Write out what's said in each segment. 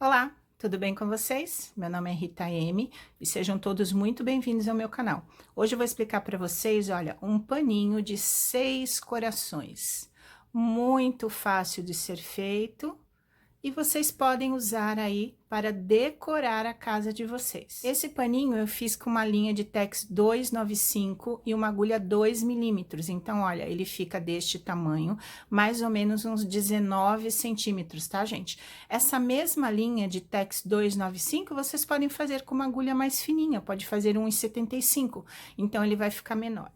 Olá, tudo bem com vocês? Meu nome é Rita M e sejam todos muito bem-vindos ao meu canal. Hoje eu vou explicar para vocês, olha, um paninho de 6 corações. Muito fácil de ser feito e vocês podem usar aí para decorar a casa de vocês. Esse paninho eu fiz com uma linha de Tex 295 e uma agulha 2 milímetros. Então, olha, ele fica deste tamanho, mais ou menos uns 19 centímetros, tá, gente? Essa mesma linha de Tex 295, vocês podem fazer com uma agulha mais fininha, pode fazer 1,75, então ele vai ficar menor.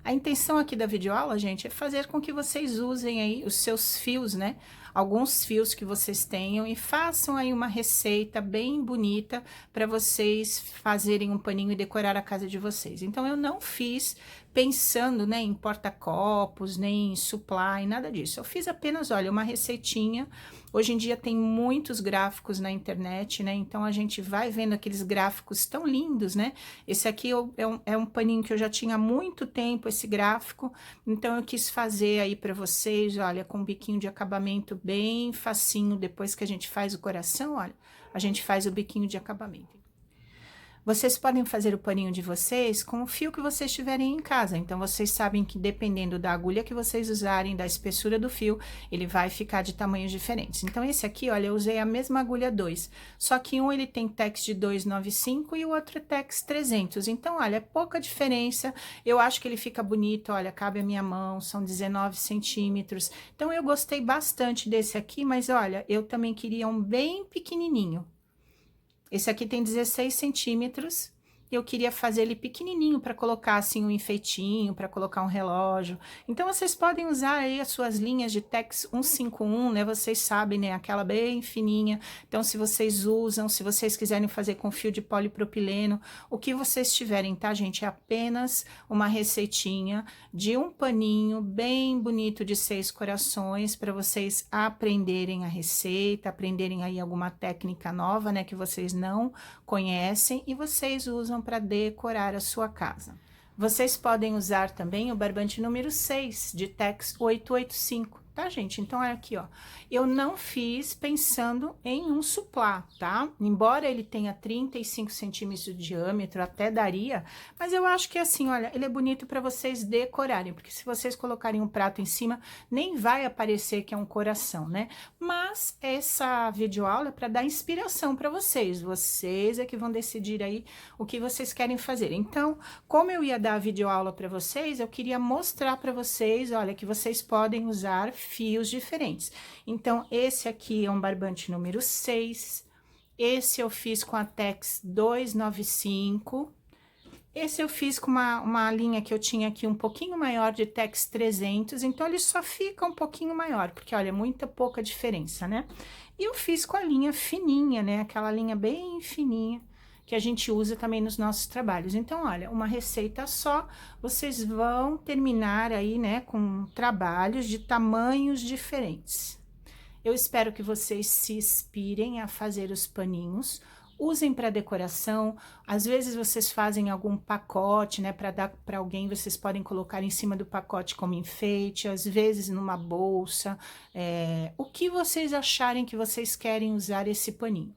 A intenção aqui da videoaula, gente, é fazer com que vocês usem aí os seus fios, né? Alguns fios que vocês tenham e façam aí uma receita bem bonita para vocês fazerem um paninho e decorar a casa de vocês. Então, eu não fiz pensando, né, em porta-copos, nem em supply, nada disso. Eu fiz apenas, olha, uma receitinha. Hoje em dia tem muitos gráficos na internet, né? Então, a gente vai vendo aqueles gráficos tão lindos, né? Esse aqui é um paninho que eu já tinha há muito tempo, esse gráfico. Então, eu quis fazer aí para vocês, olha, com um biquinho de acabamento bem facinho. Depois que a gente faz o coração, olha, a gente faz o biquinho de acabamento. Vocês podem fazer o paninho de vocês com o fio que vocês tiverem em casa. Então, vocês sabem que dependendo da agulha que vocês usarem, da espessura do fio, ele vai ficar de tamanhos diferentes. Então, esse aqui, olha, eu usei a mesma agulha 2, só que um ele tem Tex de 295 e o outro é Tex 300. Então, olha, é pouca diferença. Eu acho que ele fica bonito, olha, cabe a minha mão, são 19 centímetros. Então, eu gostei bastante desse aqui, mas olha, eu também queria um bem pequenininho. Esse aqui tem 16 centímetros. Eu queria fazer ele pequenininho para colocar assim um enfeitinho, para colocar um relógio. Então, vocês podem usar aí as suas linhas de Tex 151, né? Vocês sabem, né? Aquela bem fininha. Então, se vocês usam, se vocês quiserem fazer com fio de polipropileno, o que vocês tiverem, tá, gente? É apenas uma receitinha de um paninho bem bonito de 6 corações para vocês aprenderem a receita, aprenderem aí alguma técnica nova, né? Que vocês não conhecem e vocês usam para decorar a sua casa. Vocês podem usar também o barbante número 6 de Tex 885, tá, gente? Então, olha aqui, ó. Eu não fiz pensando em um suplá, tá? Embora ele tenha 35 centímetros de diâmetro, até daria, mas eu acho que assim, olha, ele é bonito para vocês decorarem, porque se vocês colocarem um prato em cima, nem vai aparecer que é um coração, né? Mas essa videoaula é para dar inspiração para vocês. Vocês é que vão decidir aí o que vocês querem fazer. Então, como eu ia dar a videoaula para vocês, eu queria mostrar para vocês, olha, que vocês podem usar fios diferentes. Então, esse aqui é um barbante número 6, esse eu fiz com a Tex 295, esse eu fiz com uma linha que eu tinha aqui um pouquinho maior de Tex 300, então ele só fica um pouquinho maior, porque olha, é muita pouca diferença, né? E eu fiz com a linha fininha, né? Aquela linha bem fininha, que a gente usa também nos nossos trabalhos. Então, olha, uma receita só, vocês vão terminar aí, né, com trabalhos de tamanhos diferentes. Eu espero que vocês se inspirem a fazer os paninhos, usem para decoração. Às vezes vocês fazem algum pacote, né, para dar para alguém, vocês podem colocar em cima do pacote como enfeite, às vezes numa bolsa, o que vocês acharem que vocês querem usar esse paninho.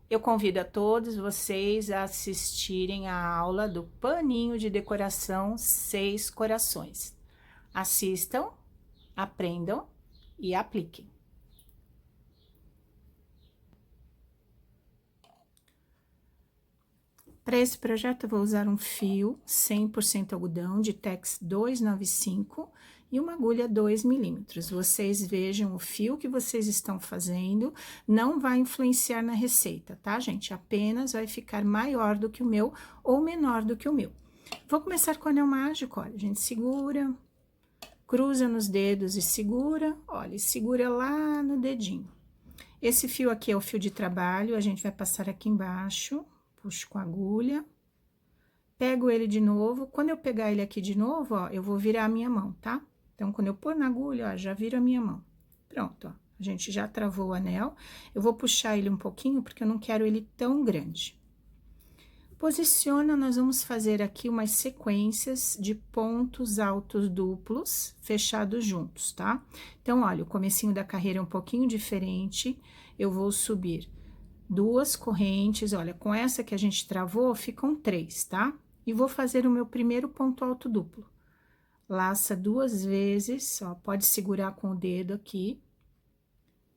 Eu convido a todos vocês a assistirem a aula do paninho de decoração 6 corações. Assistam, aprendam e apliquem. Para esse projeto, eu vou usar um fio 100% algodão de Tex 295 e uma agulha 2 milímetros. Vocês vejam o fio que vocês estão fazendo, não vai influenciar na receita, tá, gente? Apenas vai ficar maior do que o meu ou menor do que o meu. Vou começar com o anel mágico, olha, a gente segura, cruza nos dedos e segura, olha, e segura lá no dedinho. Esse fio aqui é o fio de trabalho, a gente vai passar aqui embaixo, puxo com a agulha, pego ele de novo. Quando eu pegar ele aqui de novo, ó, eu vou virar a minha mão, tá? Então, quando eu pôr na agulha, ó, já viro a minha mão. Pronto, ó, a gente já travou o anel. Eu vou puxar ele um pouquinho, porque eu não quero ele tão grande. Posiciona, nós vamos fazer aqui umas sequências de pontos altos duplos fechados juntos, tá? Então, olha, o comecinho da carreira é um pouquinho diferente. Eu vou subir 2 correntes, olha, com essa que a gente travou, ficam 3, tá? E vou fazer o meu primeiro ponto alto duplo. Laça 2 vezes, ó, pode segurar com o dedo aqui.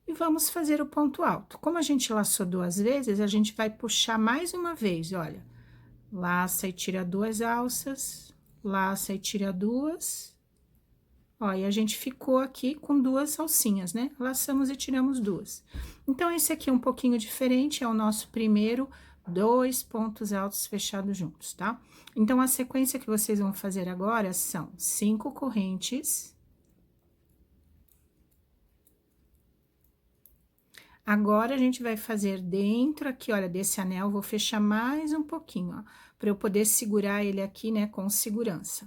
E vamos fazer o ponto alto. Como a gente laçou 2 vezes, a gente vai puxar mais uma vez, olha. Laça e tira 2 alças, laça e tira 2. Ó, e a gente ficou aqui com 2 alcinhas, né? Laçamos e tiramos 2. Então, esse aqui é um pouquinho diferente, é o nosso primeiro 2 pontos altos fechados juntos, tá? Então, a sequência que vocês vão fazer agora são 5 correntes. Agora, a gente vai fazer dentro aqui, olha, desse anel, vou fechar mais um pouquinho, ó, para eu poder segurar ele aqui, né, com segurança.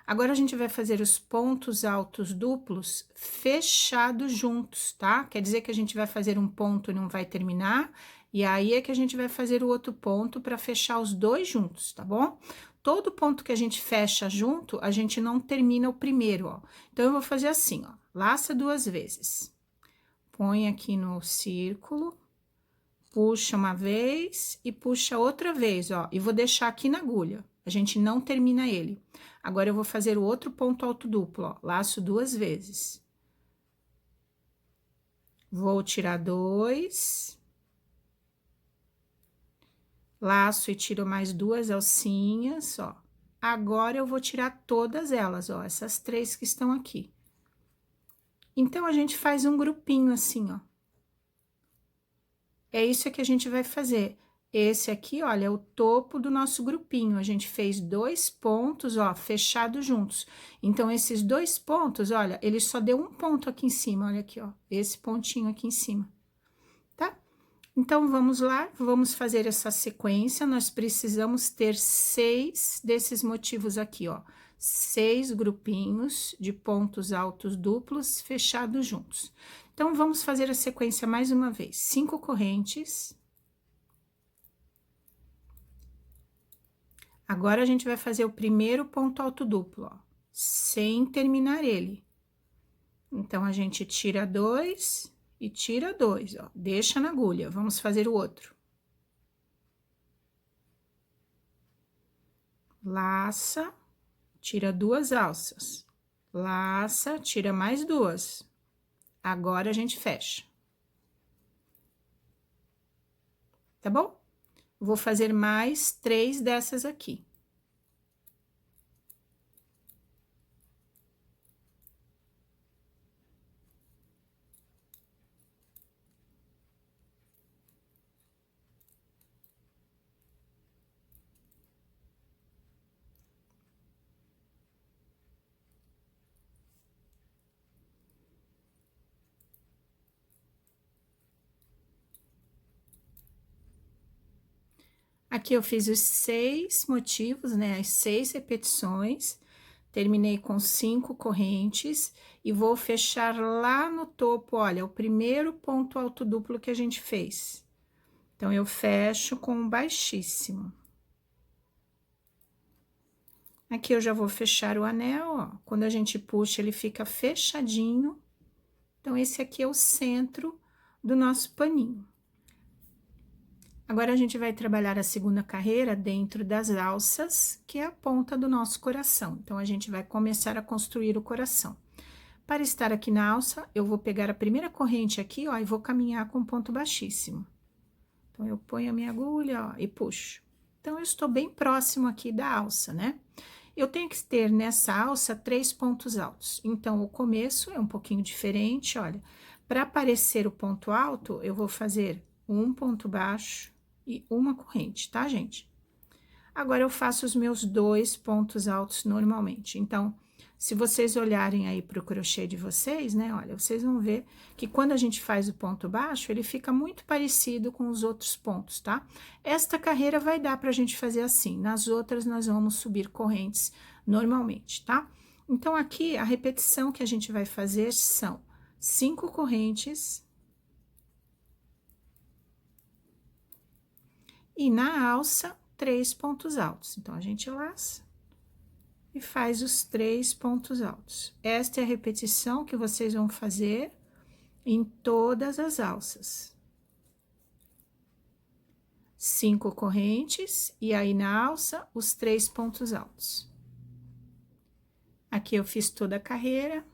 Agora, a gente vai fazer os pontos altos duplos fechados juntos, tá? Quer dizer que a gente vai fazer um ponto e não vai terminar, e aí é que a gente vai fazer o outro ponto para fechar os 2 juntos, tá bom? Todo ponto que a gente fecha junto, a gente não termina o primeiro, ó. Então, eu vou fazer assim, ó, laça 2 vezes. Põe aqui no círculo, puxa uma vez e puxa outra vez, ó. E vou deixar aqui na agulha, a gente não termina ele. Agora, eu vou fazer o outro ponto alto duplo, ó. Laço 2 vezes. Vou tirar 2. Laço e tiro mais 2 alcinhas, ó. Agora, eu vou tirar todas elas, ó, essas 3 que estão aqui. Então, a gente faz um grupinho assim, ó. É isso que a gente vai fazer. Esse aqui, olha, é o topo do nosso grupinho. A gente fez 2 pontos, ó, fechados juntos. Então, esses 2 pontos, olha, ele só deu um ponto aqui em cima, olha aqui, ó. Esse pontinho aqui em cima, tá? Então, vamos lá, vamos fazer essa sequência. Nós precisamos ter 6 desses motivos aqui, ó. 6 grupinhos de pontos altos duplos fechados juntos. Então, vamos fazer a sequência mais uma vez. 5 correntes. Agora, a gente vai fazer o primeiro ponto alto duplo, ó, sem terminar ele. Então, a gente tira 2 e tira 2, ó, deixa na agulha. Vamos fazer o outro. Laça, tira 2 alças. Laça, tira mais 2. Agora, a gente fecha. Tá bom? Vou fazer mais 3 dessas aqui. Aqui eu fiz os 6 motivos, né? As 6 repetições, terminei com 5 correntes e vou fechar lá no topo, olha, o primeiro ponto alto duplo que a gente fez. Então, eu fecho com um baixíssimo. Aqui eu já vou fechar o anel, ó. Quando a gente puxa, ele fica fechadinho. Então, esse aqui é o centro do nosso paninho. Agora, a gente vai trabalhar a segunda carreira dentro das alças, que é a ponta do nosso coração. Então, a gente vai começar a construir o coração. Para estar aqui na alça, eu vou pegar a primeira corrente aqui, ó, e vou caminhar com ponto baixíssimo. Então, eu ponho a minha agulha, ó, e puxo. Então, eu estou bem próximo aqui da alça, né? Eu tenho que ter nessa alça 3 pontos altos. Então, o começo é um pouquinho diferente, olha. Para aparecer o ponto alto, eu vou fazer um ponto baixo e uma corrente, tá, gente? Agora, eu faço os meus 2 pontos altos normalmente. Então, Se vocês olharem aí para o crochê de vocês, né, olha, vocês vão ver que quando a gente faz o ponto baixo, ele fica muito parecido com os outros pontos, tá? Esta carreira vai dar pra gente fazer assim, nas outras nós vamos subir correntes normalmente, tá? Então, aqui, a repetição que a gente vai fazer são 5 correntes. E na alça, 3 pontos altos. Então, a gente laça e faz os 3 pontos altos. Esta é a repetição que vocês vão fazer em todas as alças. 5 correntes, e aí na alça, os 3 pontos altos. Aqui eu fiz toda a carreira,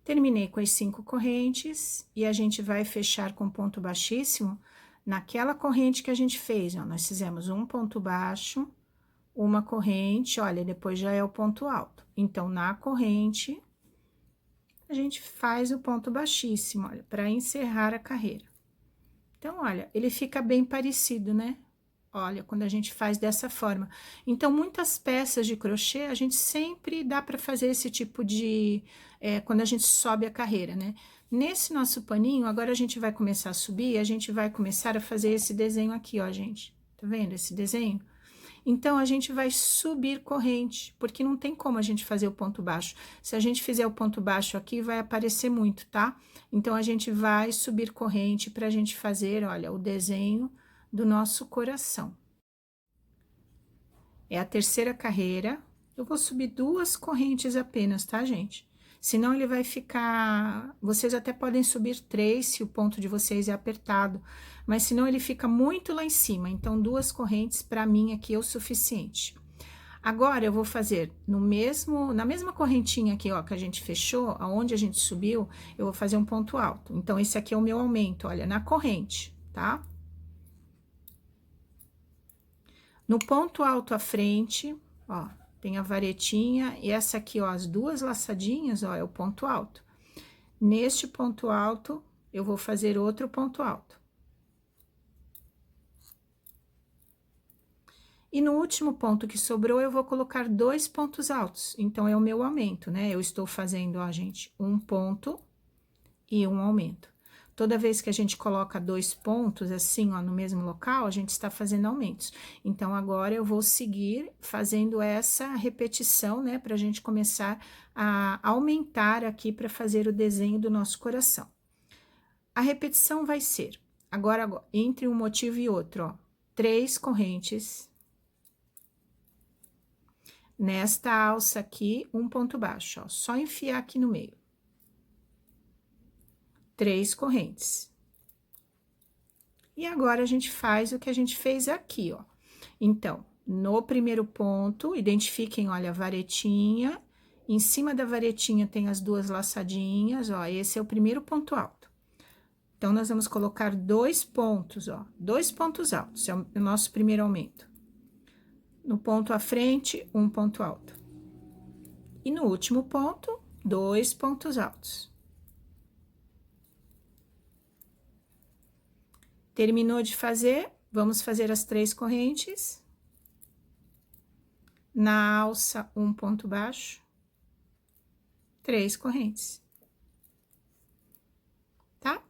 terminei com as 5 correntes, e a gente vai fechar com ponto baixíssimo naquela corrente que a gente fez, ó. Nós fizemos um ponto baixo, uma corrente, olha, depois já é o ponto alto. Então, na corrente, a gente faz o ponto baixíssimo, olha, para encerrar a carreira. Então, olha, ele fica bem parecido, né? Olha, quando a gente faz dessa forma. Então, muitas peças de crochê, a gente sempre dá para fazer esse tipo de... quando a gente sobe a carreira, né? Nesse nosso paninho, agora a gente vai começar a subir, a gente vai começar a fazer esse desenho aqui, ó, gente. Tá vendo esse desenho? Então, a gente vai subir corrente, porque não tem como a gente fazer o ponto baixo. Se a gente fizer o ponto baixo aqui, vai aparecer muito, tá? Então, a gente vai subir corrente pra gente fazer, olha, o desenho do nosso coração. É a terceira carreira. Eu vou subir 2 correntes apenas, tá, gente? Senão ele vai ficar... Vocês até podem subir 3, se o ponto de vocês é apertado, mas senão ele fica muito lá em cima. Então, 2 correntes para mim aqui é o suficiente. Agora, eu vou fazer na mesma correntinha aqui, ó, que a gente fechou, aonde a gente subiu, eu vou fazer um ponto alto. Então, esse aqui é o meu aumento, olha, na corrente, tá? No ponto alto à frente, ó, tem a varetinha, e essa aqui, ó, as 2 laçadinhas, ó, é o ponto alto. Neste ponto alto, eu vou fazer outro ponto alto. E no último ponto que sobrou, eu vou colocar 2 pontos altos. Então, é o meu aumento, né? Eu estou fazendo, ó, gente, um ponto e um aumento. Toda vez que a gente coloca 2 pontos, assim, ó, no mesmo local, a gente está fazendo aumentos. Então, agora eu vou seguir fazendo essa repetição, né, para a gente começar a aumentar aqui para fazer o desenho do nosso coração. A repetição vai ser, agora, entre um motivo e outro, ó, 3 correntes. Nesta alça aqui, um ponto baixo, ó, só enfiar aqui no meio. 3 correntes. E agora, a gente faz o que a gente fez aqui, ó. Então, no primeiro ponto, identifiquem, olha, a varetinha. Em cima da varetinha tem as 2 laçadinhas, ó, esse é o primeiro ponto alto. Então, nós vamos colocar 2 pontos, ó, 2 pontos altos, é o nosso primeiro aumento. No ponto à frente, um ponto alto. E no último ponto, 2 pontos altos. Terminou de fazer, vamos fazer as 3 correntes. Na alça, um ponto baixo. 3 correntes. Tá?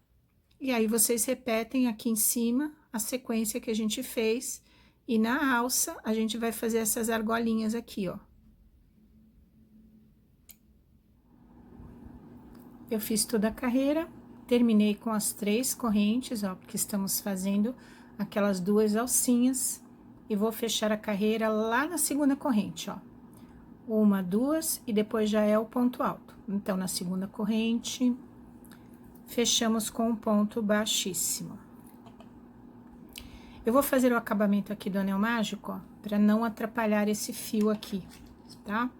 E aí, vocês repetem aqui em cima a sequência que a gente fez. E na alça, a gente vai fazer essas argolinhas aqui, ó. Eu fiz toda a carreira. Terminei com as 3 correntes, ó, porque estamos fazendo aquelas 2 alcinhas. E vou fechar a carreira lá na segunda corrente, ó. 1, 2, e depois já é o ponto alto. Então, na segunda corrente, fechamos com um ponto baixíssimo. Eu vou fazer o acabamento aqui do anel mágico, ó, pra não atrapalhar esse fio aqui, tá?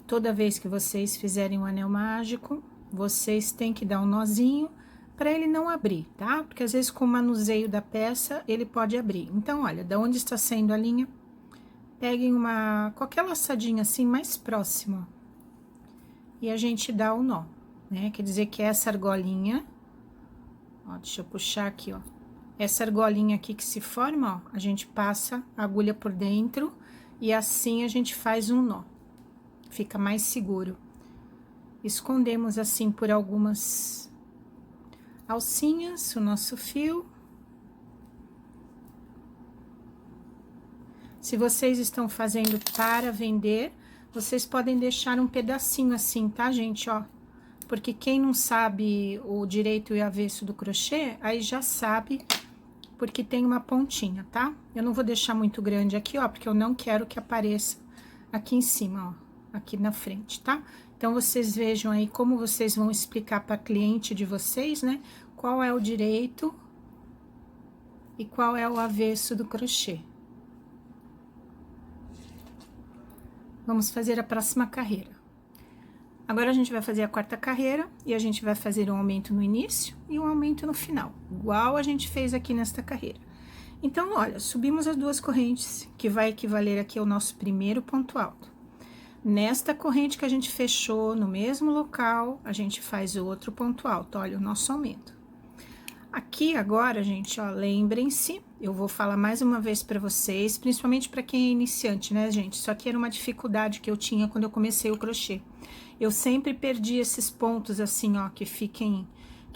Toda vez que vocês fizerem um anel mágico, vocês têm que dar um nozinho para ele não abrir, tá? Porque às vezes com o manuseio da peça, ele pode abrir. Então, olha, da onde está saindo a linha, peguem qualquer laçadinha assim, mais próxima. E a gente dá o nó, né? Quer dizer que essa argolinha, ó, deixa eu puxar aqui, ó. Essa argolinha aqui que se forma, ó, a gente passa a agulha por dentro e assim a gente faz um nó. fica mais seguro. Escondemos assim por algumas alcinhas o nosso fio. Se vocês estão fazendo para vender, vocês podem deixar um pedacinho assim, tá, gente, ó? Porque quem não sabe o direito e avesso do crochê, aí já sabe, porque tem uma pontinha, tá? Eu não vou deixar muito grande aqui, ó, porque eu não quero que apareça aqui em cima, ó, aqui na frente, tá? Então, vocês vejam aí como vocês vão explicar para cliente de vocês, né? Qual é o direito e qual é o avesso do crochê. Vamos fazer a próxima carreira. Agora, a gente vai fazer a quarta carreira e a gente vai fazer um aumento no início e um aumento no final, igual a gente fez aqui nesta carreira. Então, olha, subimos as duas correntes, que vai equivaler aqui ao nosso primeiro ponto alto. Nesta corrente que a gente fechou no mesmo local, a gente faz outro ponto alto, olha o nosso aumento. Aqui agora, gente, ó, lembrem-se, eu vou falar mais uma vez para vocês, principalmente para quem é iniciante, né, gente? Isso aqui era uma dificuldade que eu tinha quando eu comecei o crochê. Eu sempre perdi esses pontos assim, ó, que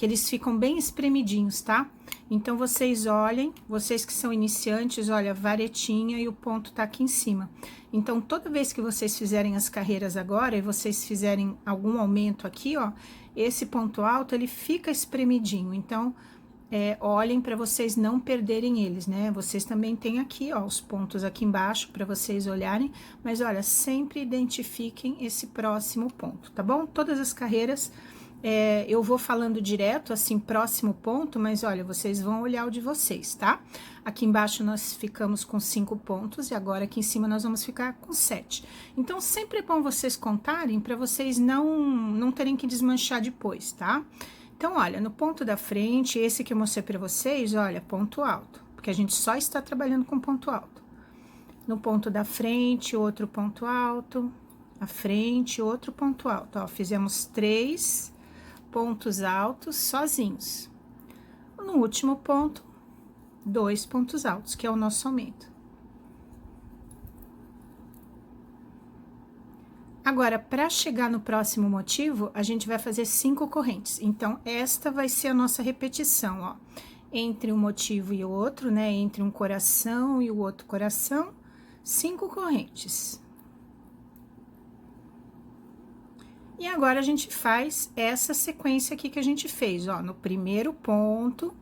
eles ficam bem espremidinhos, tá? Então, vocês olhem, vocês que são iniciantes, olha, a varetinha e o ponto tá aqui em cima. Então, toda vez que vocês fizerem as carreiras agora e vocês fizerem algum aumento aqui, ó, esse ponto alto, ele fica espremidinho. Então, olhem para vocês não perderem eles, né? Vocês também têm aqui, ó, os pontos aqui embaixo para vocês olharem, mas olha, sempre identifiquem esse próximo ponto, tá bom? Todas as carreiras, eu vou falando direto, assim, próximo ponto, mas olha, vocês vão olhar o de vocês, tá? Aqui embaixo nós ficamos com 5 pontos e agora aqui em cima nós vamos ficar com 7. Então, sempre é bom vocês contarem para vocês não terem que desmanchar depois, tá? Então, olha, no ponto da frente, esse que eu mostrei para vocês, olha, ponto alto, porque a gente só está trabalhando com ponto alto. No ponto da frente, outro ponto alto, a frente, outro ponto alto, ó, fizemos 3 pontos altos sozinhos. No último ponto, 2 pontos altos, que é o nosso aumento. Agora, para chegar no próximo motivo, a gente vai fazer 5 correntes. Então, esta vai ser a nossa repetição, ó. Entre um motivo e o outro, né? Entre um coração e o outro coração, 5 correntes. E agora, a gente faz essa sequência aqui que a gente fez, ó. No primeiro ponto,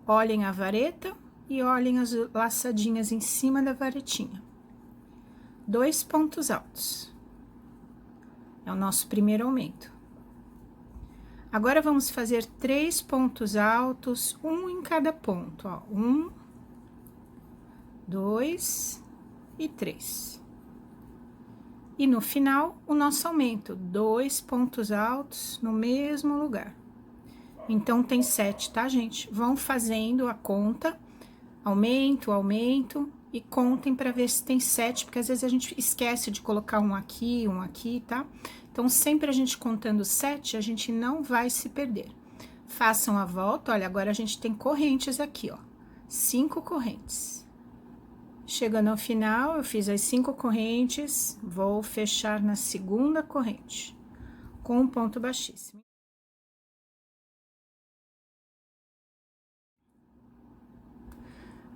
olhem a vareta e olhem as laçadinhas em cima da varetinha. 2 pontos altos. É o nosso primeiro aumento. Agora, vamos fazer 3 pontos altos, um em cada ponto, ó. 1, 2 e 3. E no final, o nosso aumento, 2 pontos altos no mesmo lugar. Então, tem 7, tá, gente? Vão fazendo a conta, aumento, aumento, e contem para ver se tem 7, porque às vezes a gente esquece de colocar um aqui, tá? Então, sempre a gente contando 7, a gente não vai se perder. Façam a volta, olha, agora a gente tem correntes aqui, ó. 5 correntes. Chegando ao final, eu fiz as 5 correntes, vou fechar na segunda corrente, com um ponto baixíssimo.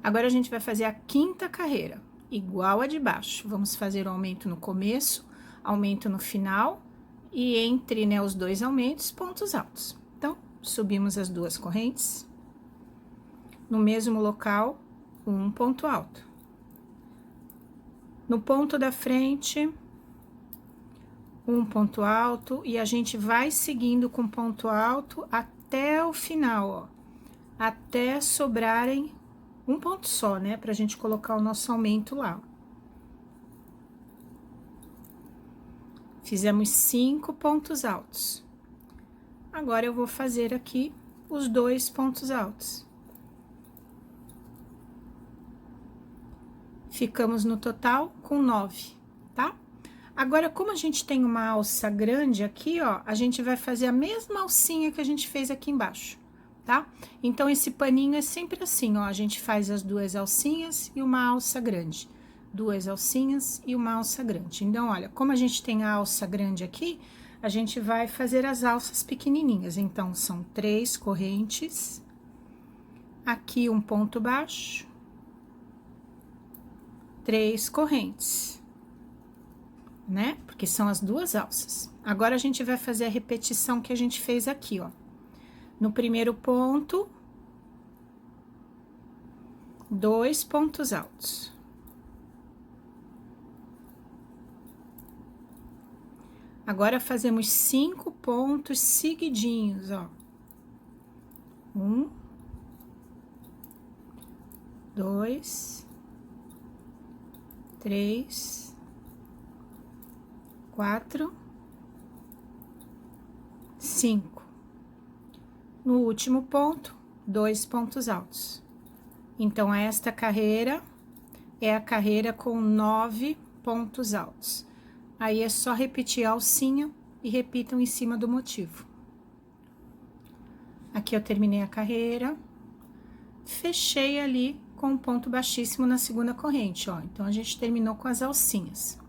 Agora, a gente vai fazer a quinta carreira, igual a de baixo. Vamos fazer o aumento no começo, aumento no final, e entre, né, os 2 aumentos, pontos altos. Então, subimos as 2 correntes, no mesmo local, um ponto alto. No ponto da frente, um ponto alto, e a gente vai seguindo com ponto alto até o final, ó, até sobrarem um ponto só, né, pra gente colocar o nosso aumento lá. Fizemos 5 pontos altos. Agora, eu vou fazer aqui os 2 pontos altos. Ficamos no total com 9, tá? Agora, como a gente tem uma alça grande aqui, ó, a gente vai fazer a mesma alcinha que a gente fez aqui embaixo, tá? Então, esse paninho é sempre assim, ó, a gente faz as 2 alcinhas e uma alça grande. 2 alcinhas e uma alça grande. Então, olha, como a gente tem a alça grande aqui, a gente vai fazer as alças pequenininhas. Então, são 3 correntes, aqui um ponto baixo, 3 correntes, né? Porque são as 2 alças. Agora, a gente vai fazer a repetição que a gente fez aqui, ó. No primeiro ponto, 2 pontos altos. Agora, fazemos 5 pontos seguidinhos, ó. 1, 2, 3, 4, 5. No último ponto, 2 pontos altos. Então, esta carreira é a carreira com 9 pontos altos. Aí, é só repetir a alcinha e repitam em cima do motivo. Aqui, eu terminei a carreira, fechei ali com um ponto baixíssimo na segunda corrente, ó. Então, a gente terminou com as alcinhas.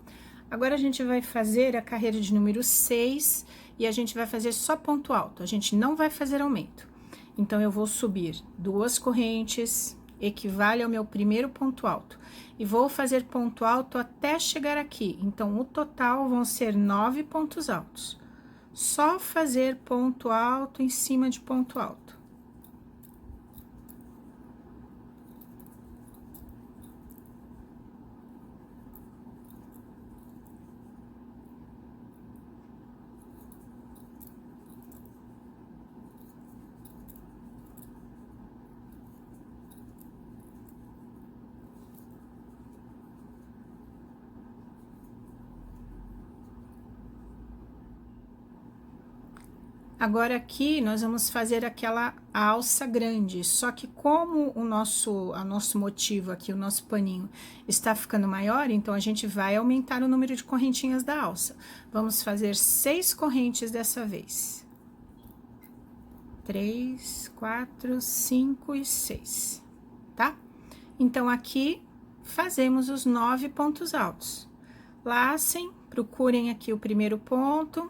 Agora, a gente vai fazer a carreira de número 6 e a gente vai fazer só ponto alto, a gente não vai fazer aumento. Então, eu vou subir 2 correntes, equivale ao meu primeiro ponto alto. E vou fazer ponto alto até chegar aqui. Então, o total vão ser 9 pontos altos. Só fazer ponto alto em cima de ponto alto. Agora, aqui, nós vamos fazer aquela alça grande, só que como o nosso motivo aqui, o nosso paninho, está ficando maior, então, a gente vai aumentar o número de correntinhas da alça. Vamos fazer 6 correntes dessa vez. 3, 4, 5 e 6, tá? Então, aqui, fazemos os 9 pontos altos. Lacem, procurem aqui o primeiro ponto.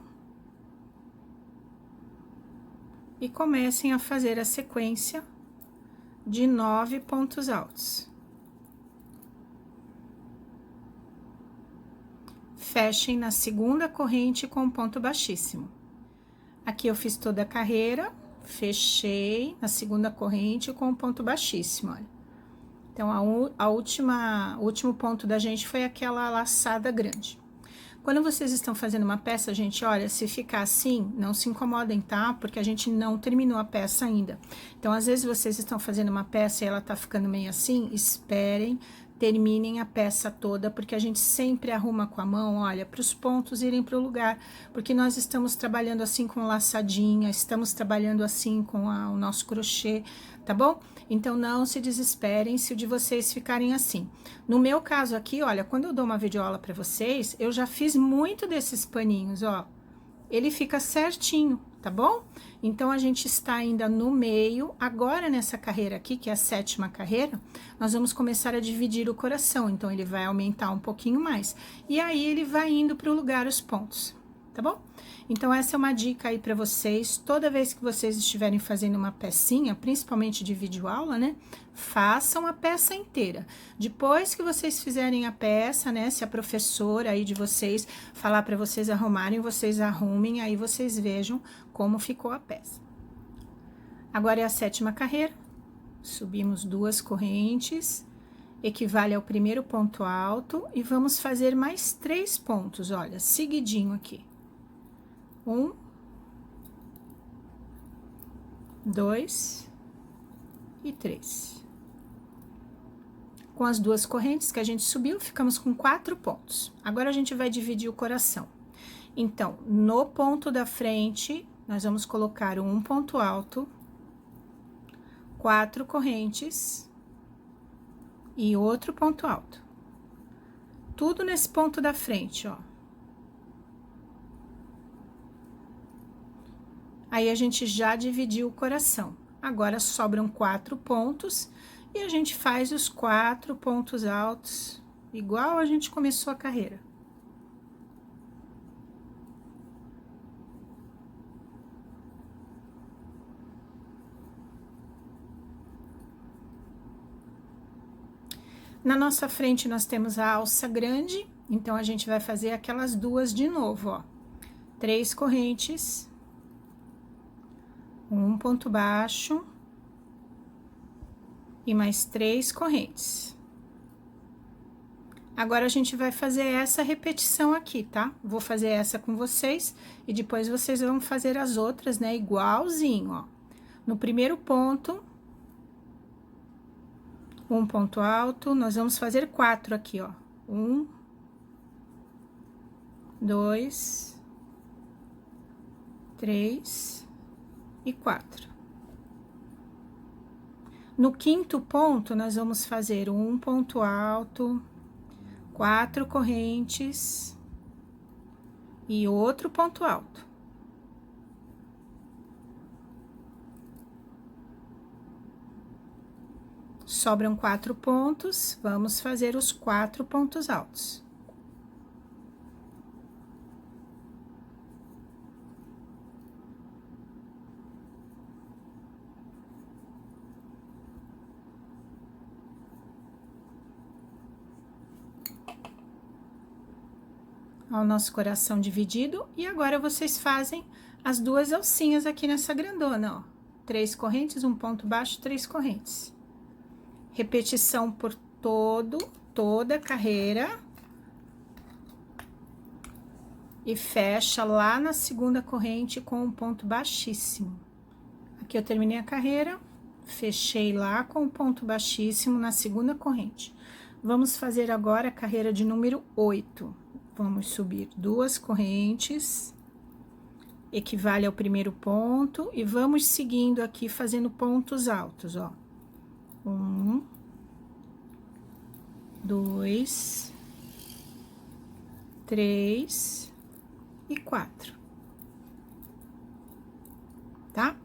E comecem a fazer a sequência de 9 pontos altos. Fechem na segunda corrente com um ponto baixíssimo. Aqui eu fiz toda a carreira, fechei na segunda corrente com um ponto baixíssimo, olha. Então, o último ponto da gente foi aquela laçada grande. Quando vocês estão fazendo uma peça, gente, olha, se ficar assim, não se incomodem, tá? Porque a gente não terminou a peça ainda. Então, às vezes, vocês estão fazendo uma peça e ela tá ficando meio assim, esperem, terminem a peça toda, porque a gente sempre arruma com a mão, olha, para os pontos irem para o lugar, porque nós estamos trabalhando assim com laçadinha, estamos trabalhando assim com o nosso crochê, tá bom? Então, não se desesperem se o de vocês ficarem assim. No meu caso aqui, olha, quando eu dou uma videoaula para vocês, eu já fiz muito desses paninhos, ó. Ele fica certinho, tá bom? Então, a gente está ainda no meio. Agora, nessa carreira aqui, que é a 7ª carreira, nós vamos começar a dividir o coração. Então, ele vai aumentar um pouquinho mais. E aí, ele vai indo para o lugar os pontos, tá bom? Então, essa é uma dica aí para vocês. Toda vez que vocês estiverem fazendo uma pecinha, principalmente de videoaula, né? Façam a peça inteira. Depois que vocês fizerem a peça, né? Se a professora aí de vocês falar para vocês arrumarem, vocês arrumem, aí vocês vejam como ficou a peça. Agora é a 7ª carreira. Subimos 2 correntes, equivale ao primeiro ponto alto, e vamos fazer mais 3 pontos, olha, seguidinho aqui. 1, 2 e 3. Com as 2 correntes que a gente subiu, ficamos com 4 pontos. Agora, a gente vai dividir o coração. Então, no ponto da frente, nós vamos colocar um ponto alto, 4 correntes e outro ponto alto. Tudo nesse ponto da frente, ó. Aí, a gente já dividiu o coração. Agora, sobram 4 pontos e a gente faz os 4 pontos altos igual a gente começou a carreira. Na nossa frente, nós temos a alça grande, então, a gente vai fazer aquelas duas de novo, ó. 3 correntes, um ponto baixo e mais 3 correntes. Agora, a gente vai fazer essa repetição aqui, tá? Vou fazer essa com vocês e depois vocês vão fazer as outras, né? Igualzinho, ó. No primeiro ponto, um ponto alto, nós vamos fazer 4 aqui, ó. 1, 2, 3 e 4. No quinto ponto, nós vamos fazer um ponto alto, 4 correntes e outro ponto alto. Sobram 4 pontos, vamos fazer os 4 pontos altos. Ó, o nosso coração dividido, e agora vocês fazem as duas alcinhas aqui nessa grandona, ó. 3 correntes, um ponto baixo, 3 correntes. Repetição por toda a carreira. E fecha lá na segunda corrente com um ponto baixíssimo. Aqui eu terminei a carreira, fechei lá com um ponto baixíssimo na segunda corrente. Vamos fazer agora a carreira de número 8. Vamos subir 2 correntes, equivale ao primeiro ponto, e vamos seguindo aqui fazendo pontos altos, ó. 1, 2, 3 e 4. Tá?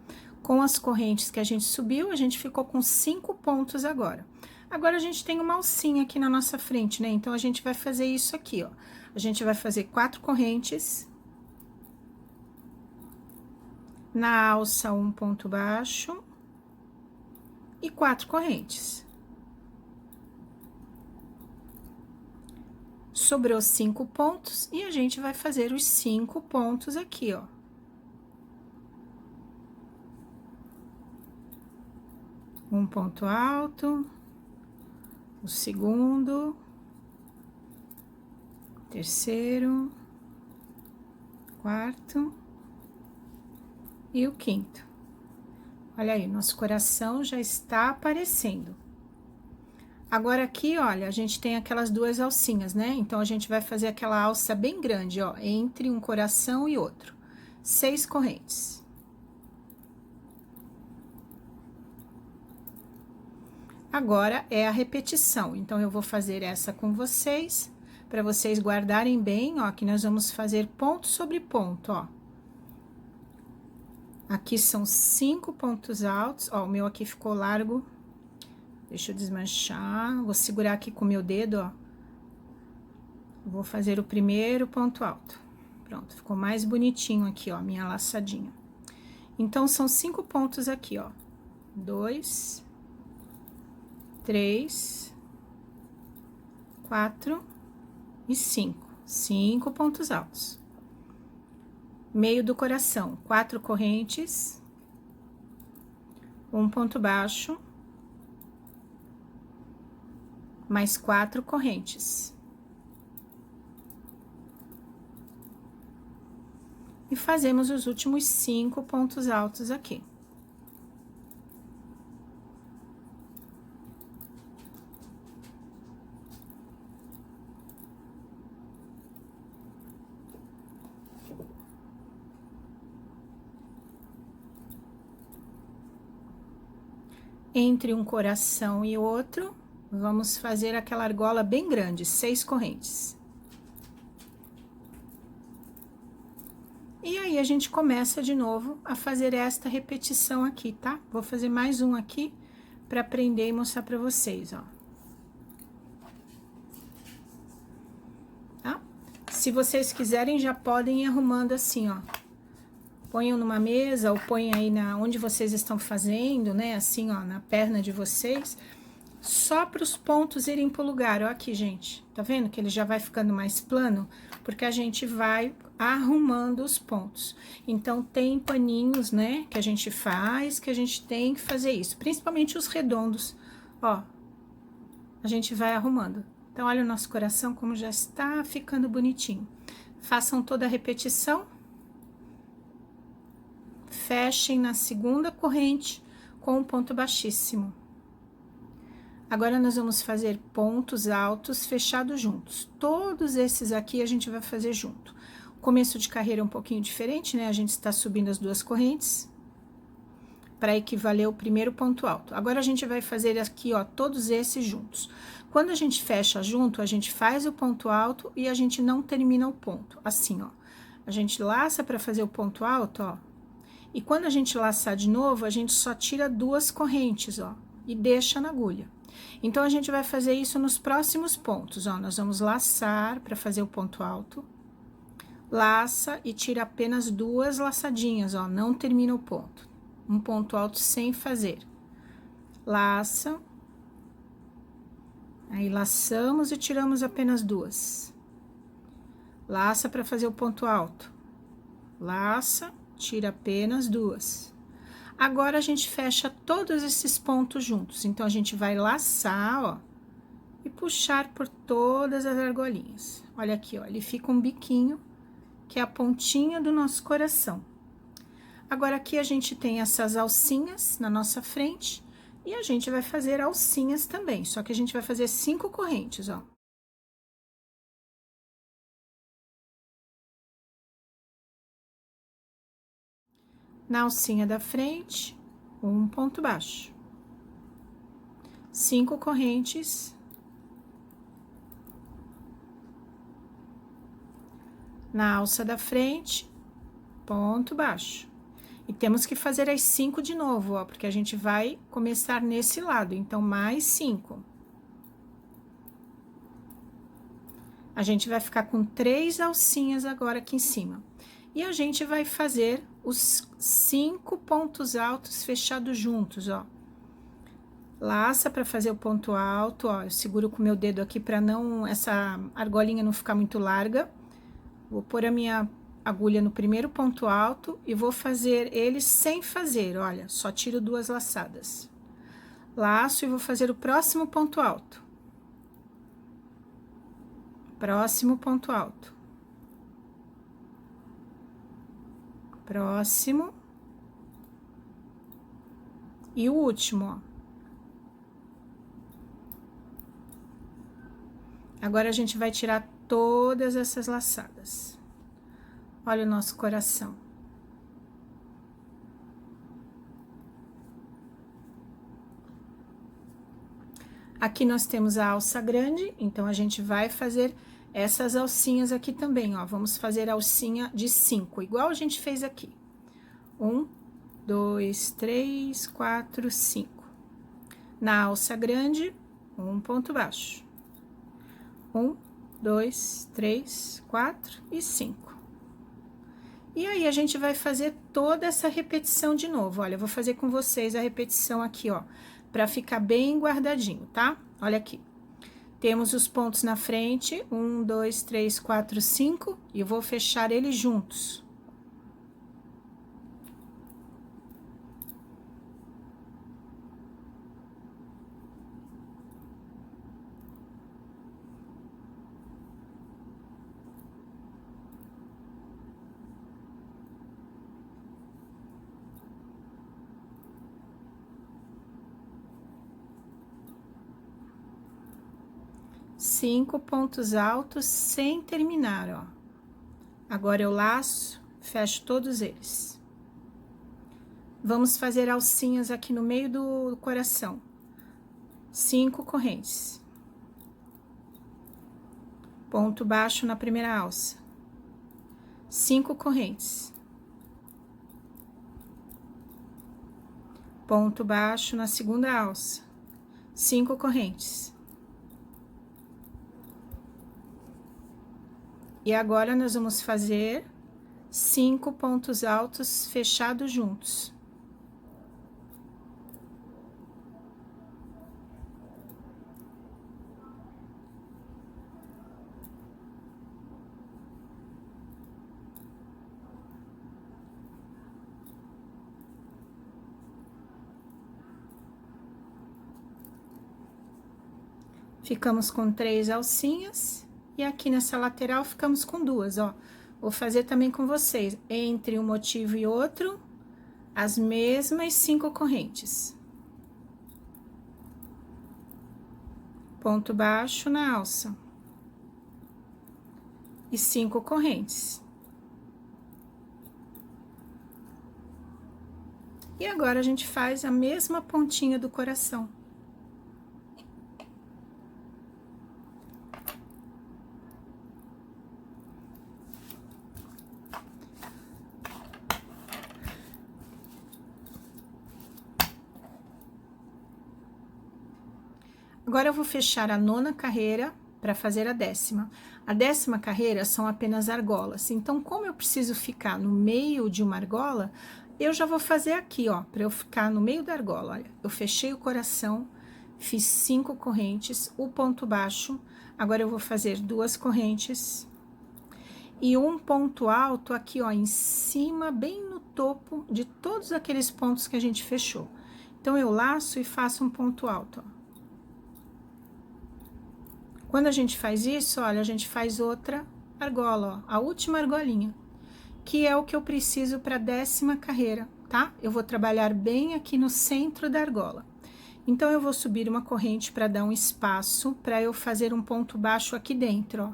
Com as correntes que a gente subiu, a gente ficou com 5 pontos agora. Agora, a gente tem uma alcinha aqui na nossa frente, né? Então, a gente vai fazer isso aqui, ó. A gente vai fazer 4 correntes. Na alça, um ponto baixo. E 4 correntes. Sobrou 5 pontos e a gente vai fazer os 5 pontos aqui, ó. Um ponto alto, o segundo, terceiro, quarto e o quinto. Olha aí, nosso coração já está aparecendo. Agora, aqui, olha, a gente tem aquelas duas alcinhas, né? Então, a gente vai fazer aquela alça bem grande, ó, entre um coração e outro. 6 correntes. Agora, é a repetição. Então, eu vou fazer essa com vocês, para vocês guardarem bem, ó, que nós vamos fazer ponto sobre ponto, ó. Aqui são 5 pontos altos, ó, o meu aqui ficou largo. Deixa eu desmanchar, vou segurar aqui com o meu dedo, ó. Vou fazer o primeiro ponto alto. Pronto, ficou mais bonitinho aqui, ó, minha laçadinha. Então, são 5 pontos aqui, ó. 2, 3, 4 e 5. 5 pontos altos. Meio do coração, 4 correntes, um ponto baixo, mais 4 correntes. E fazemos os últimos 5 pontos altos aqui. Entre um coração e outro, vamos fazer aquela argola bem grande, 6 correntes. E aí, a gente começa de novo a fazer esta repetição aqui, tá? Vou fazer mais um aqui, pra aprender e mostrar pra vocês, ó. Se vocês quiserem, já podem ir arrumando assim, ó. Ponham numa mesa ou põem aí onde vocês estão fazendo, né? Assim, ó, na perna de vocês. Só para os pontos irem pro lugar. Ó aqui, gente. Tá vendo que ele já vai ficando mais plano? Porque a gente vai arrumando os pontos. Então, tem paninhos, né? Que a gente faz, que a gente tem que fazer isso. Principalmente os redondos. Ó, a gente vai arrumando. Então, olha o nosso coração como já está ficando bonitinho. Façam toda a repetição. Fechem na segunda corrente com um ponto baixíssimo. Agora, nós vamos fazer pontos altos fechados juntos. Todos esses aqui a gente vai fazer junto. O começo de carreira é um pouquinho diferente, né? A gente está subindo as duas correntes para equivaler o primeiro ponto alto. Agora, a gente vai fazer aqui, ó, todos esses juntos. Quando a gente fecha junto, a gente faz o ponto alto e a gente não termina o ponto. Assim, ó. A gente laça para fazer o ponto alto, ó. E quando a gente laçar de novo, a gente só tira duas correntes, ó. E deixa na agulha. Então, a gente vai fazer isso nos próximos pontos, ó. Nós vamos laçar para fazer o ponto alto. Laça e tira apenas duas laçadinhas, ó. Não termina o ponto. Um ponto alto sem fazer. Laça. Aí, laçamos e tiramos apenas duas. Laça para fazer o ponto alto. Laça, tira apenas duas. Agora, a gente fecha todos esses pontos juntos. Então, a gente vai laçar, ó, e puxar por todas as argolinhas. Olha aqui, ó, ele fica um biquinho, que é a pontinha do nosso coração. Agora, aqui a gente tem essas alcinhas na nossa frente, e a gente vai fazer alcinhas também, só que a gente vai fazer 5 correntes, ó. Na alcinha da frente, um ponto baixo. 5 correntes. Na alça da frente, ponto baixo. E temos que fazer as 5 de novo, ó, porque a gente vai começar nesse lado, então, mais 5. A gente vai ficar com 3 alcinhas agora aqui em cima. E a gente vai fazer os 5 pontos altos fechados juntos, ó. Laça para fazer o ponto alto, ó. Eu seguro com o meu dedo aqui para não, essa argolinha não ficar muito larga. Vou pôr a minha agulha no primeiro ponto alto e vou fazer ele sem fazer, olha. Só tiro 2 laçadas. Laço e vou fazer o próximo ponto alto. Próximo ponto alto. Próximo. E o último, ó. Agora, a gente vai tirar todas essas laçadas. Olha o nosso coração. Aqui nós temos a alça grande, então a gente vai fazer essas alcinhas aqui também, ó. Vamos fazer a alcinha de 5, igual a gente fez aqui. 1, 2, 3, 4, 5. Na alça grande, um ponto baixo. 1, 2, 3, 4 e 5. E aí, a gente vai fazer toda essa repetição de novo. Olha, eu vou fazer com vocês a repetição aqui, ó, pra ficar bem guardadinho, tá? Olha aqui. Temos os pontos na frente, 1, 2, 3, 4, 5, e eu vou fechar eles juntos. Cinco pontos altos sem terminar, ó. Agora eu laço, fecho todos eles. Vamos fazer alcinhas aqui no meio do coração. 5 correntes. Ponto baixo na primeira alça. 5 correntes. Ponto baixo na segunda alça. 5 correntes. E agora, nós vamos fazer 5 pontos altos fechados juntos. Ficamos com 3 alcinhas, e aqui nessa lateral ficamos com 2, ó. Vou fazer também com vocês, entre um motivo e outro, as mesmas 5 correntes. Ponto baixo na alça. E 5 correntes. E agora, a gente faz a mesma pontinha do coração. Agora, eu vou fechar a 9ª carreira para fazer a 10ª. A 10ª carreira são apenas argolas. Então, como eu preciso ficar no meio de uma argola, eu já vou fazer aqui, ó, para eu ficar no meio da argola. Olha, eu fechei o coração, fiz 5 correntes, o ponto baixo. Agora, eu vou fazer 2 correntes e um ponto alto aqui, ó, em cima, bem no topo de todos aqueles pontos que a gente fechou. Então, eu laço e faço um ponto alto, ó. Quando a gente faz isso, olha, a gente faz outra argola, ó, a última argolinha, que é o que eu preciso para a 10ª carreira, tá? Eu vou trabalhar bem aqui no centro da argola. Então, eu vou subir uma corrente para dar um espaço para eu fazer um ponto baixo aqui dentro, ó.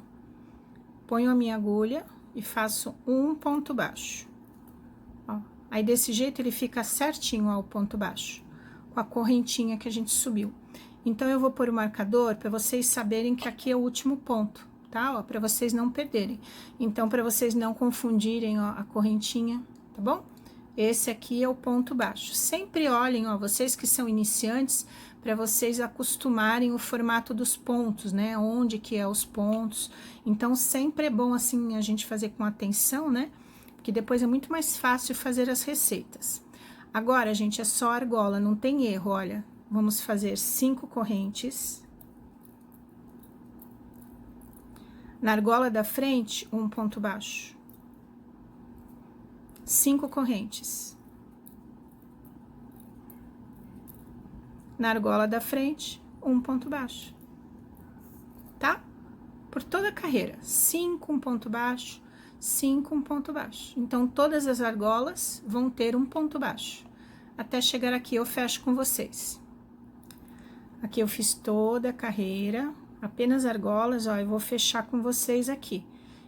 Ponho a minha agulha e faço um ponto baixo, ó. Aí, desse jeito, ele fica certinho, ó, o ponto baixo, com a correntinha que a gente subiu. Então, eu vou pôr o marcador para vocês saberem que aqui é o último ponto, tá? Ó, para vocês não perderem. Então, para vocês não confundirem, ó, a correntinha, tá bom? Esse aqui é o ponto baixo. Sempre olhem, ó, vocês que são iniciantes, para vocês acostumarem o formato dos pontos, né? Onde que é os pontos. Então, sempre é bom, assim, a gente fazer com atenção, né? Porque depois é muito mais fácil fazer as receitas. Agora, gente, é só argola, não tem erro, olha. Vamos fazer 5 correntes. Na argola da frente, um ponto baixo. 5 correntes. Na argola da frente, um ponto baixo. Tá? Por toda a carreira, 5, um ponto baixo, 5, um ponto baixo. Então, todas as argolas vão ter um ponto baixo. Até chegar aqui, eu fecho com vocês. Aqui eu fiz toda a carreira, apenas argolas, ó, eu vou fechar com vocês aqui.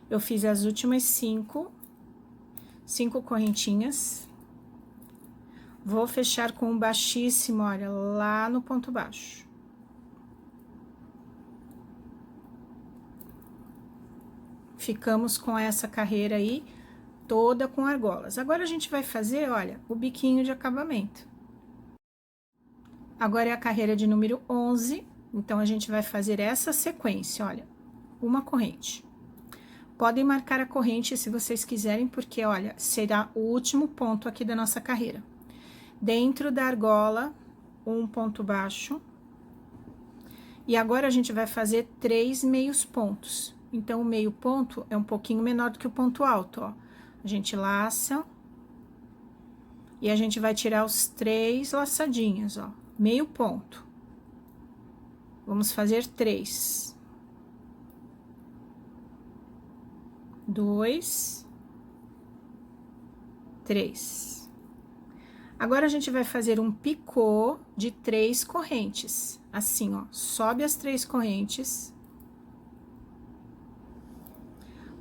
Eu fiz as últimas 5 correntinhas. Vou fechar com um baixíssimo, olha, lá no ponto baixo. Ficamos com essa carreira aí, toda com argolas. Agora, a gente vai fazer, olha, o biquinho de acabamento. Agora é a carreira de número 11, então, a gente vai fazer essa sequência, olha, uma corrente. Podem marcar a corrente se vocês quiserem, porque, olha, será o último ponto aqui da nossa carreira. Dentro da argola, um ponto baixo. E agora, a gente vai fazer 3 meios pontos. Então, o meio ponto é um pouquinho menor do que o ponto alto, ó. A gente laça. E a gente vai tirar os 3 laçadinhos, ó. Meio ponto. Vamos fazer 3. 2, 3. Agora, a gente vai fazer um picô de 3 correntes. Assim, ó, sobe as 3 correntes.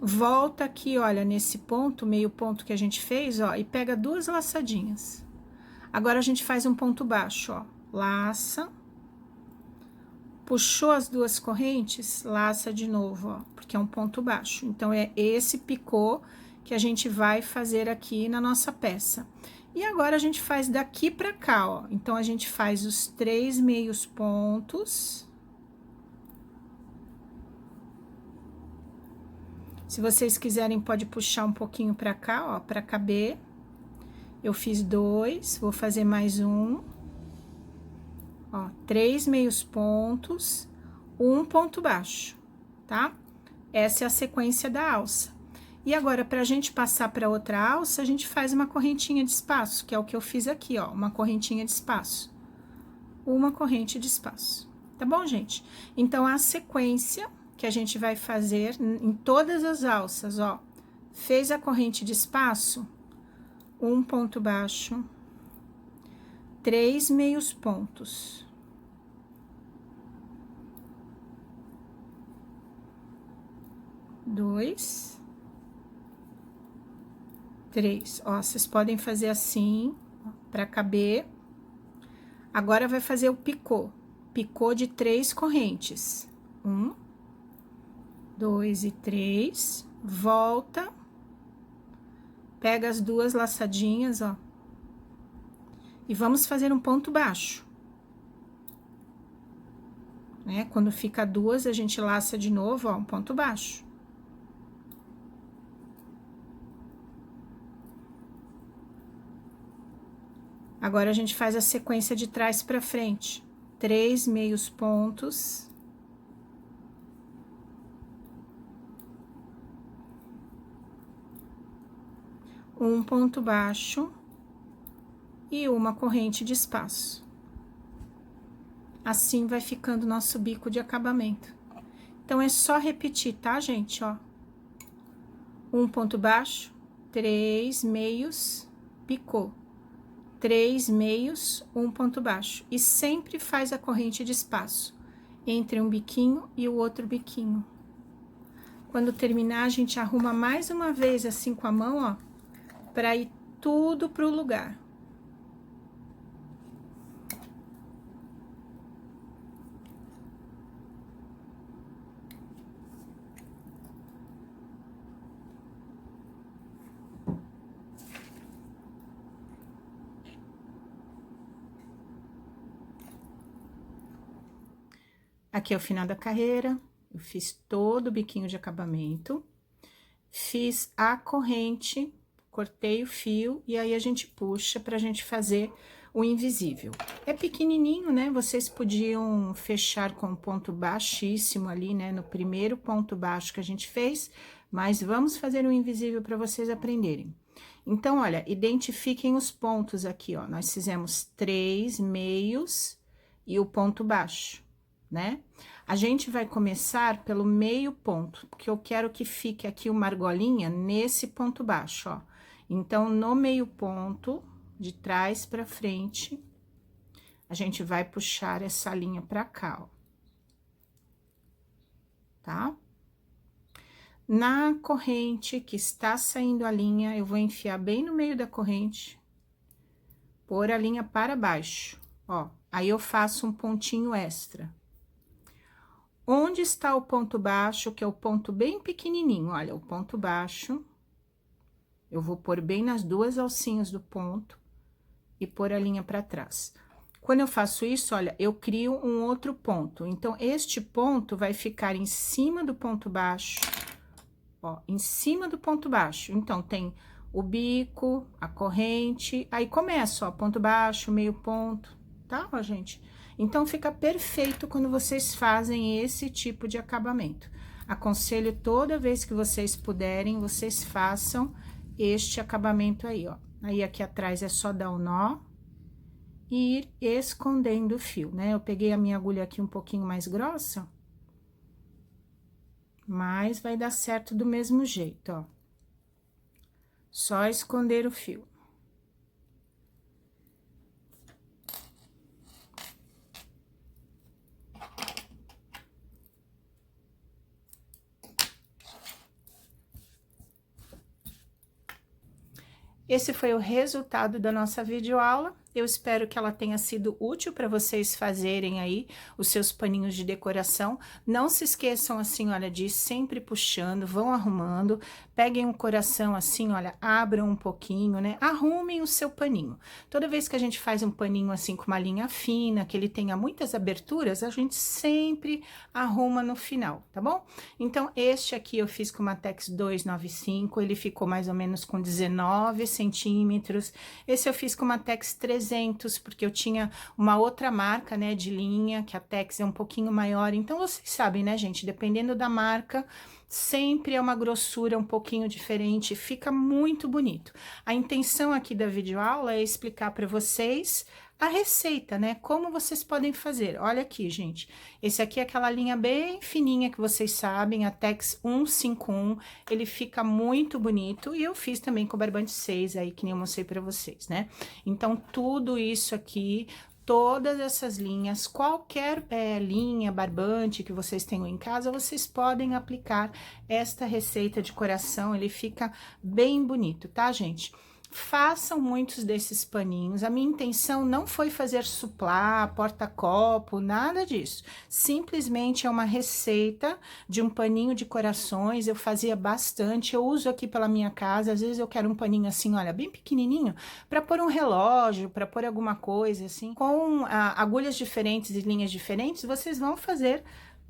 Volta aqui, olha, nesse ponto, meio ponto que a gente fez, ó, e pega 2 laçadinhas. Agora, a gente faz um ponto baixo, ó, laça. Puxou as 2 correntes, laça de novo, ó, porque é um ponto baixo. Então, é esse picô que a gente vai fazer aqui na nossa peça. E agora, a gente faz daqui pra cá, ó. Então, a gente faz os 3 meios pontos. Se vocês quiserem, pode puxar um pouquinho pra cá, ó, pra caber. Eu fiz 2, vou fazer mais um. Ó, 3 meios pontos, 1 ponto baixo, tá? Essa é a sequência da alça. E agora, pra gente passar pra outra alça, a gente faz uma correntinha de espaço, que é o que eu fiz aqui, ó, uma correntinha de espaço. Uma corrente de espaço, tá bom, gente? Então, a sequência que a gente vai fazer em todas as alças, ó, fez a corrente de espaço, 1 ponto baixo, 3 meios pontos, dois, 3, ó, vocês podem fazer assim, para caber. Agora, vai fazer o picô de 3 correntes, 1, 2 e 3, volta, pega as 2 laçadinhas, ó, e vamos fazer um ponto baixo, né? Quando fica 2, a gente laça de novo, ó, um ponto baixo. Agora, a gente faz a sequência de trás pra frente, 3 meios pontos, um ponto baixo e uma corrente de espaço. Assim vai ficando nosso bico de acabamento. Então, é só repetir, tá, gente? Ó, um ponto baixo, 3 meios, picô, 3 meios, um ponto baixo. E sempre faz a corrente de espaço entre um biquinho e o outro biquinho. Quando terminar, a gente arruma mais uma vez assim com a mão, ó, para ir tudo pro lugar. Aqui é o final da carreira, eu fiz todo o biquinho de acabamento, fiz a corrente, cortei o fio e aí a gente puxa pra gente fazer o invisível. É pequenininho, né? Vocês podiam fechar com um ponto baixíssimo ali, né? No primeiro ponto baixo que a gente fez, mas vamos fazer o invisível para vocês aprenderem. Então, olha, identifiquem os pontos aqui, ó. Nós fizemos 3 meios e o ponto baixo, né? A gente vai começar pelo meio ponto, porque eu quero que fique aqui uma argolinha nesse ponto baixo, ó. Então, no meio ponto, de trás pra frente, a gente vai puxar essa linha pra cá, ó. Tá? Na corrente que está saindo a linha, eu vou enfiar bem no meio da corrente, pôr a linha para baixo, ó. Aí, eu faço um pontinho extra. Onde está o ponto baixo, que é o ponto bem pequenininho, olha, o ponto baixo, eu vou pôr bem nas 2 alcinhas do ponto e pôr a linha para trás. Quando eu faço isso, olha, eu crio um outro ponto. Então, este ponto vai ficar em cima do ponto baixo, ó, em cima do ponto baixo. Então, tem o bico, a corrente, aí começa, ó, ponto baixo, meio ponto, tá, ó, gente? Então, fica perfeito quando vocês fazem esse tipo de acabamento. Aconselho toda vez que vocês puderem, vocês façam este acabamento aí, ó. Aí, aqui atrás é só dar o nó e ir escondendo o fio, né? Eu peguei a minha agulha aqui um pouquinho mais grossa, mas vai dar certo do mesmo jeito, ó. Só esconder o fio. Esse foi o resultado da nossa videoaula. Eu espero que ela tenha sido útil para vocês fazerem aí os seus paninhos de decoração. Não se esqueçam assim, olha, de ir sempre puxando, vão arrumando, peguem um coração assim, olha, abram um pouquinho, né? Arrumem o seu paninho. Toda vez que a gente faz um paninho assim com uma linha fina, que ele tenha muitas aberturas, a gente sempre arruma no final, tá bom? Então, este aqui eu fiz com uma Tex 295, ele ficou mais ou menos com 19 centímetros. Esse eu fiz com uma Tex 300, porque eu tinha uma outra marca, né, de linha, que a Tex é um pouquinho maior. Então, vocês sabem, né, gente, dependendo da marca, sempre é uma grossura um pouquinho diferente, fica muito bonito. A intenção aqui da videoaula é explicar para vocês a receita, né? Como vocês podem fazer. Olha aqui, gente. Esse aqui é aquela linha bem fininha que vocês sabem, a Tex 151. Ele fica muito bonito e eu fiz também com o barbante 6 aí, que nem eu mostrei para vocês, né? Então, tudo isso aqui, todas essas linhas, qualquer linha, barbante que vocês tenham em casa, vocês podem aplicar esta receita de coração, ele fica bem bonito, tá, gente? Façam muitos desses paninhos. A minha intenção não foi fazer suplá, porta-copo, nada disso. Simplesmente é uma receita de um paninho de corações. Eu fazia bastante, eu uso aqui pela minha casa. Às vezes eu quero um paninho assim, olha, bem pequenininho, para pôr um relógio, para pôr alguma coisa assim. Com agulhas diferentes e linhas diferentes, vocês vão fazer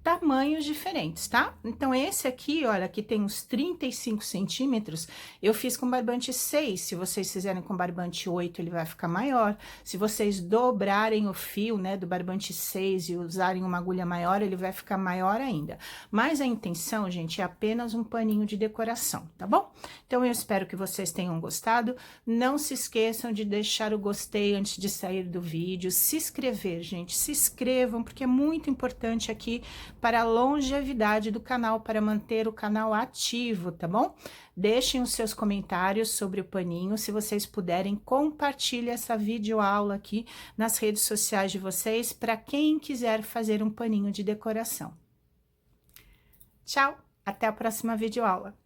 tamanhos diferentes, tá? Então, esse aqui, olha, aqui tem uns 35 centímetros, eu fiz com barbante 6, se vocês fizerem com barbante 8, ele vai ficar maior. Se vocês dobrarem o fio, né, do barbante 6 e usarem uma agulha maior, ele vai ficar maior ainda. Mas a intenção, gente, é apenas um paninho de decoração, tá bom? Então, eu espero que vocês tenham gostado. Não se esqueçam de deixar o gostei antes de sair do vídeo, se inscrever, gente, se inscrevam, porque é muito importante aqui para a longevidade do canal, para manter o canal ativo, tá bom? Deixem os seus comentários sobre o paninho, se vocês puderem, compartilhe essa videoaula aqui nas redes sociais de vocês, para quem quiser fazer um paninho de decoração. Tchau, até a próxima videoaula.